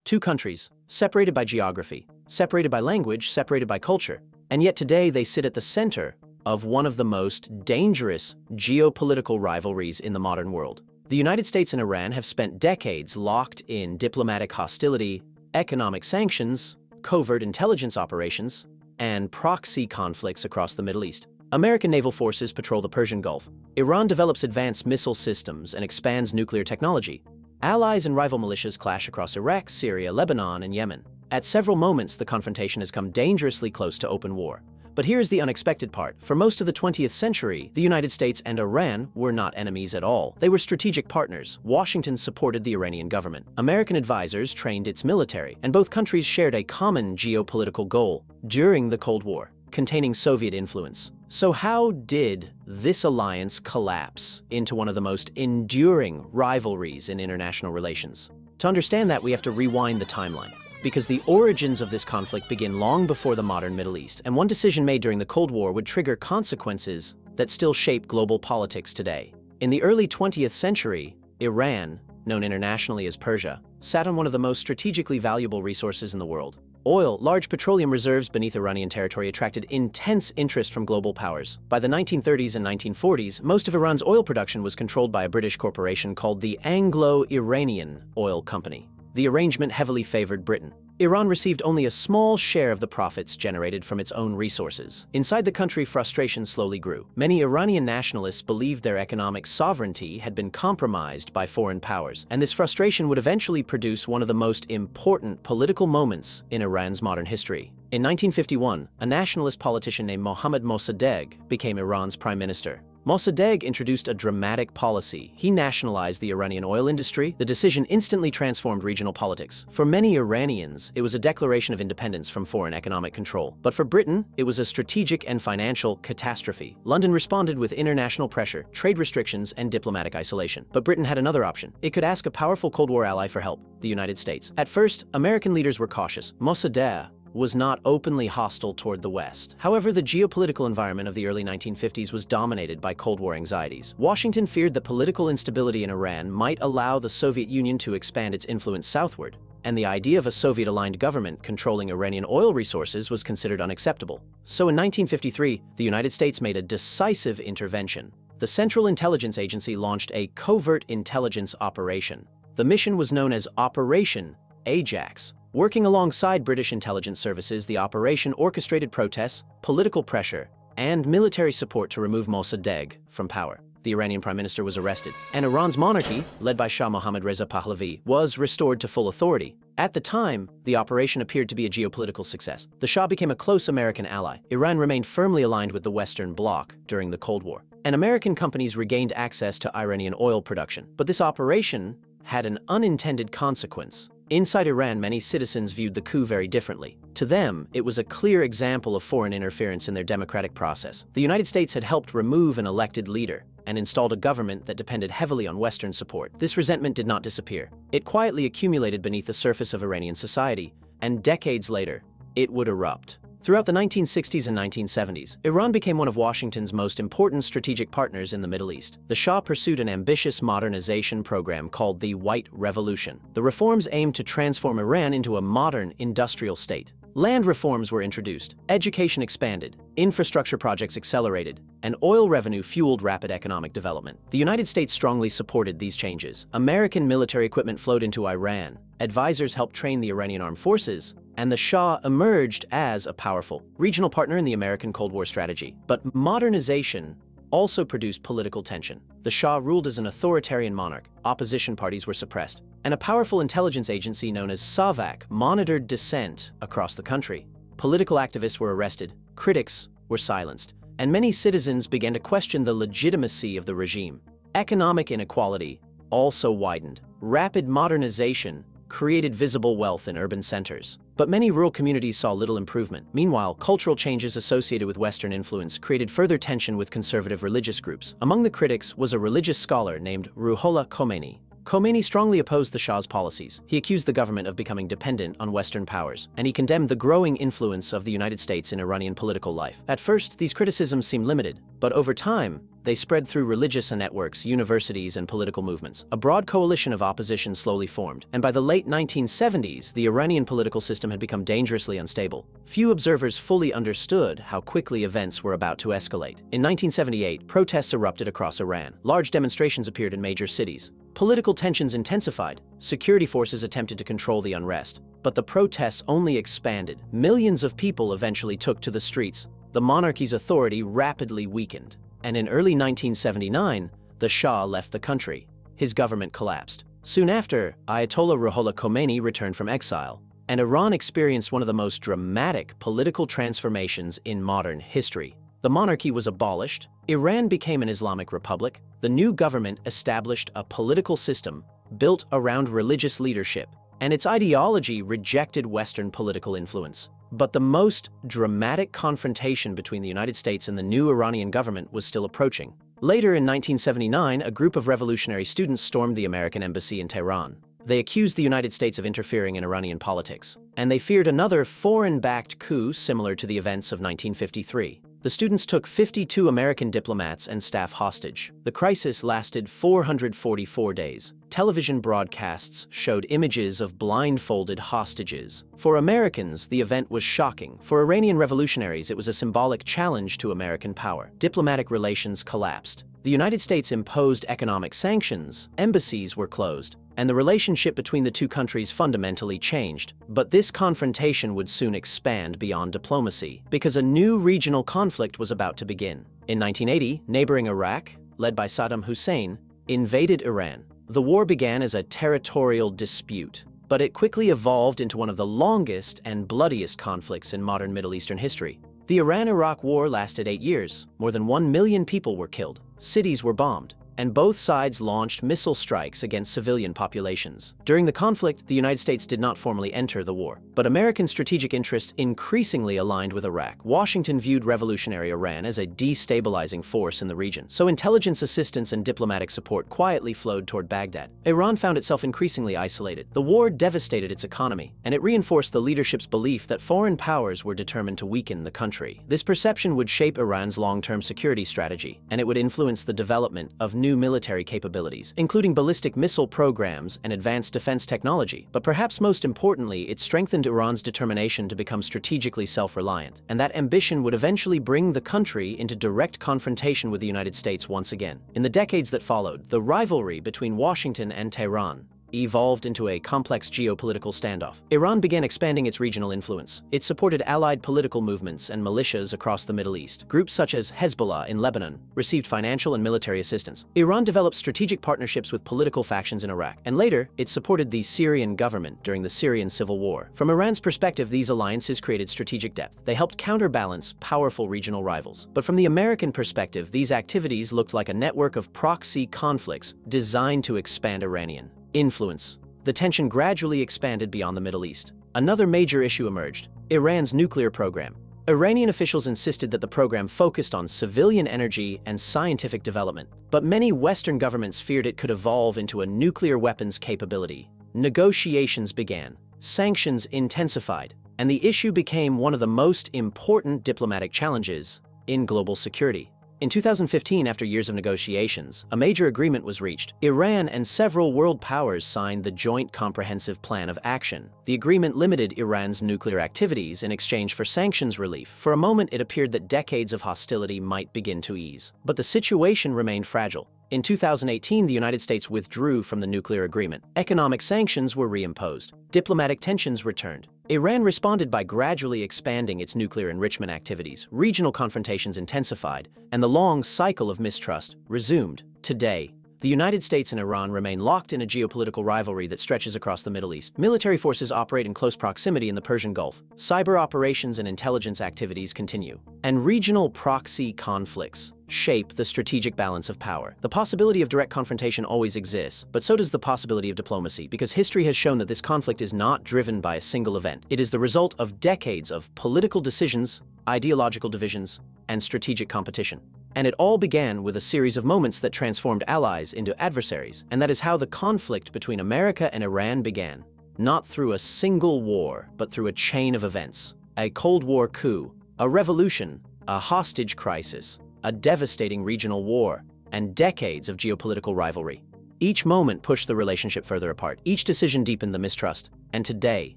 Two countries, separated by geography, separated by language, separated by culture, and yet today they sit at the center of one of the most dangerous geopolitical rivalries in the modern world. The United States and Iran have spent decades locked in diplomatic hostility, economic sanctions, covert intelligence operations, and proxy conflicts across the Middle East. American naval forces patrol the Persian Gulf. Iran develops advanced missile systems and expands nuclear technology. Allies and rival militias clash across Iraq, Syria, Lebanon, and Yemen. At several moments, the confrontation has come dangerously close to open war. But here's the unexpected part. For most of the 20th century, the United States and Iran were not enemies at all. They were strategic partners. Washington supported the Iranian government. American advisors trained its military, and both countries shared a common geopolitical goal during the Cold War, containing Soviet influence. So how did this alliance collapse into one of the most enduring rivalries in international relations? To understand that, we have to rewind the timeline, because the origins of this conflict begin long before the modern Middle East, and one decision made during the Cold War would trigger consequences that still shape global politics today. In the early 20th century, Iran, known internationally as Persia, sat on one of the most strategically valuable resources in the world. Oil, large petroleum reserves beneath Iranian territory, attracted intense interest from global powers. By the 1930s and 1940s, most of Iran's oil production was controlled by a British corporation called the Anglo-Iranian Oil Company. The arrangement heavily favored Britain. Iran received only a small share of the profits generated from its own resources. Inside the country, frustration slowly grew. Many Iranian nationalists believed their economic sovereignty had been compromised by foreign powers, and this frustration would eventually produce one of the most important political moments in Iran's modern history. In 1951, a nationalist politician named Mohammad Mossadegh became Iran's prime minister. Mossadegh introduced a dramatic policy. He nationalized the Iranian oil industry. The decision instantly transformed regional politics. For many Iranians, it was a declaration of independence from foreign economic control. But for Britain, it was a strategic and financial catastrophe. London responded with international pressure, trade restrictions, and diplomatic isolation. But Britain had another option. It could ask a powerful Cold War ally for help, the United States. At first, American leaders were cautious. Mossadegh was not openly hostile toward the West. However, the geopolitical environment of the early 1950s was dominated by Cold War anxieties. Washington feared that political instability in Iran might allow the Soviet Union to expand its influence southward, and the idea of a Soviet-aligned government controlling Iranian oil resources was considered unacceptable. So in 1953, the United States made a decisive intervention. The Central Intelligence Agency launched a covert intelligence operation. The mission was known as Operation Ajax. Working alongside British intelligence services, the operation orchestrated protests, political pressure, and military support to remove Mossadegh from power. The Iranian prime minister was arrested, and Iran's monarchy, led by Shah Mohammad Reza Pahlavi, was restored to full authority. At the time, the operation appeared to be a geopolitical success. The Shah became a close American ally. Iran remained firmly aligned with the Western Bloc during the Cold War, and American companies regained access to Iranian oil production. But this operation had an unintended consequence. Inside Iran, many citizens viewed the coup very differently. To them, it was a clear example of foreign interference in their democratic process. The United States had helped remove an elected leader and installed a government that depended heavily on Western support. This resentment did not disappear. It quietly accumulated beneath the surface of Iranian society, and decades later, it would erupt. Throughout the 1960s and 1970s, Iran became one of Washington's most important strategic partners in the Middle East. The Shah pursued an ambitious modernization program called the White Revolution. The reforms aimed to transform Iran into a modern industrial state. Land reforms were introduced, education expanded, infrastructure projects accelerated, and oil revenue fueled rapid economic development. The United States strongly supported these changes. American military equipment flowed into Iran, advisors helped train the Iranian armed forces, and the Shah emerged as a powerful regional partner in the American Cold War strategy. But modernization also produced political tension. The Shah ruled as an authoritarian monarch, opposition parties were suppressed, and a powerful intelligence agency known as SAVAK monitored dissent across the country. Political activists were arrested, critics were silenced, and many citizens began to question the legitimacy of the regime. Economic inequality also widened. Rapid modernization created visible wealth in urban centers, but many rural communities saw little improvement. Meanwhile, cultural changes associated with Western influence created further tension with conservative religious groups. Among the critics was a religious scholar named Ruhollah Khomeini. Khomeini strongly opposed the Shah's policies. He accused the government of becoming dependent on Western powers, and he condemned the growing influence of the United States in Iranian political life. At first, these criticisms seemed limited, but over time, they spread through religious networks, universities, and political movements. A broad coalition of opposition slowly formed, and by the late 1970s, the Iranian political system had become dangerously unstable. Few observers fully understood how quickly events were about to escalate. In 1978, protests erupted across Iran. Large demonstrations appeared in major cities. Political tensions intensified. Security forces attempted to control the unrest, but the protests only expanded. Millions of people eventually took to the streets. The monarchy's authority rapidly weakened, and in early 1979, the Shah left the country. His government collapsed. Soon after, Ayatollah Ruhollah Khomeini returned from exile, and Iran experienced one of the most dramatic political transformations in modern history. The monarchy was abolished, Iran became an Islamic republic, the new government established a political system built around religious leadership, and its ideology rejected Western political influence. But the most dramatic confrontation between the United States and the new Iranian government was still approaching. Later in 1979, a group of revolutionary students stormed the American embassy in Tehran. They accused the United States of interfering in Iranian politics, and they feared another foreign-backed coup similar to the events of 1953. The students took 52 American diplomats and staff hostage. The crisis lasted 444 days. Television broadcasts showed images of blindfolded hostages. For Americans, the event was shocking. For Iranian revolutionaries, it was a symbolic challenge to American power. Diplomatic relations collapsed. The United States imposed economic sanctions, embassies were closed, and the relationship between the two countries fundamentally changed. But this confrontation would soon expand beyond diplomacy, because a new regional conflict was about to begin. In 1980, neighboring Iraq, led by Saddam Hussein, invaded Iran. The war began as a territorial dispute, but it quickly evolved into one of the longest and bloodiest conflicts in modern Middle Eastern history. The Iran-Iraq War lasted 8 years. More than 1 million people were killed. Cities were bombed, and both sides launched missile strikes against civilian populations. During the conflict, the United States did not formally enter the war, but American strategic interests increasingly aligned with Iraq. Washington viewed revolutionary Iran as a destabilizing force in the region, so intelligence assistance and diplomatic support quietly flowed toward Baghdad. Iran found itself increasingly isolated. The war devastated its economy, and it reinforced the leadership's belief that foreign powers were determined to weaken the country. This perception would shape Iran's long-term security strategy, and it would influence the development of new military capabilities, including ballistic missile programs and advanced defense technology. But perhaps most importantly, it strengthened Iran's determination to become strategically self-reliant, and that ambition would eventually bring the country into direct confrontation with the United States once again. In the decades that followed, the rivalry between Washington and Tehran evolved into a complex geopolitical standoff. Iran began expanding its regional influence. It supported allied political movements and militias across the Middle East. Groups such as Hezbollah in Lebanon received financial and military assistance. Iran developed strategic partnerships with political factions in Iraq, and later, it supported the Syrian government during the Syrian civil war. From Iran's perspective, these alliances created strategic depth. They helped counterbalance powerful regional rivals. But from the American perspective, these activities looked like a network of proxy conflicts designed to expand Iranian influence. The tension gradually expanded beyond the Middle East. Another major issue emerged: Iran's nuclear program. Iranian officials insisted that the program focused on civilian energy and scientific development, but many Western governments feared it could evolve into a nuclear weapons capability. Negotiations began, sanctions intensified, and the issue became one of the most important diplomatic challenges in global security. In 2015, after years of negotiations, a major agreement was reached. Iran and several world powers signed the Joint Comprehensive Plan of Action. The agreement limited Iran's nuclear activities in exchange for sanctions relief. For a moment, it appeared that decades of hostility might begin to ease. But the situation remained fragile. In 2018, the United States withdrew from the nuclear agreement. Economic sanctions were reimposed. Diplomatic tensions returned. Iran responded by gradually expanding its nuclear enrichment activities. Regional confrontations intensified, and the long cycle of mistrust resumed. Today, the United States and Iran remain locked in a geopolitical rivalry that stretches across the Middle East. Military forces operate in close proximity in the Persian Gulf. Cyber operations and intelligence activities continue. And regional proxy conflicts shape the strategic balance of power. The possibility of direct confrontation always exists, but so does the possibility of diplomacy, because history has shown that this conflict is not driven by a single event. It is the result of decades of political decisions, ideological divisions, and strategic competition. And it all began with a series of moments that transformed allies into adversaries. And that is how the conflict between America and Iran began. Not through a single war, but through a chain of events. A Cold War coup, a revolution, a hostage crisis, a devastating regional war, and decades of geopolitical rivalry. Each moment pushed the relationship further apart. Each decision deepened the mistrust. And today,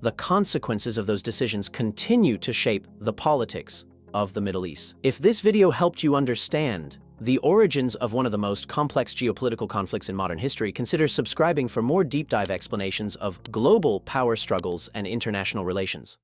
the consequences of those decisions continue to shape the politics of the Middle East. If this video helped you understand the origins of one of the most complex geopolitical conflicts in modern history, consider subscribing for more deep dive explanations of global power struggles and international relations.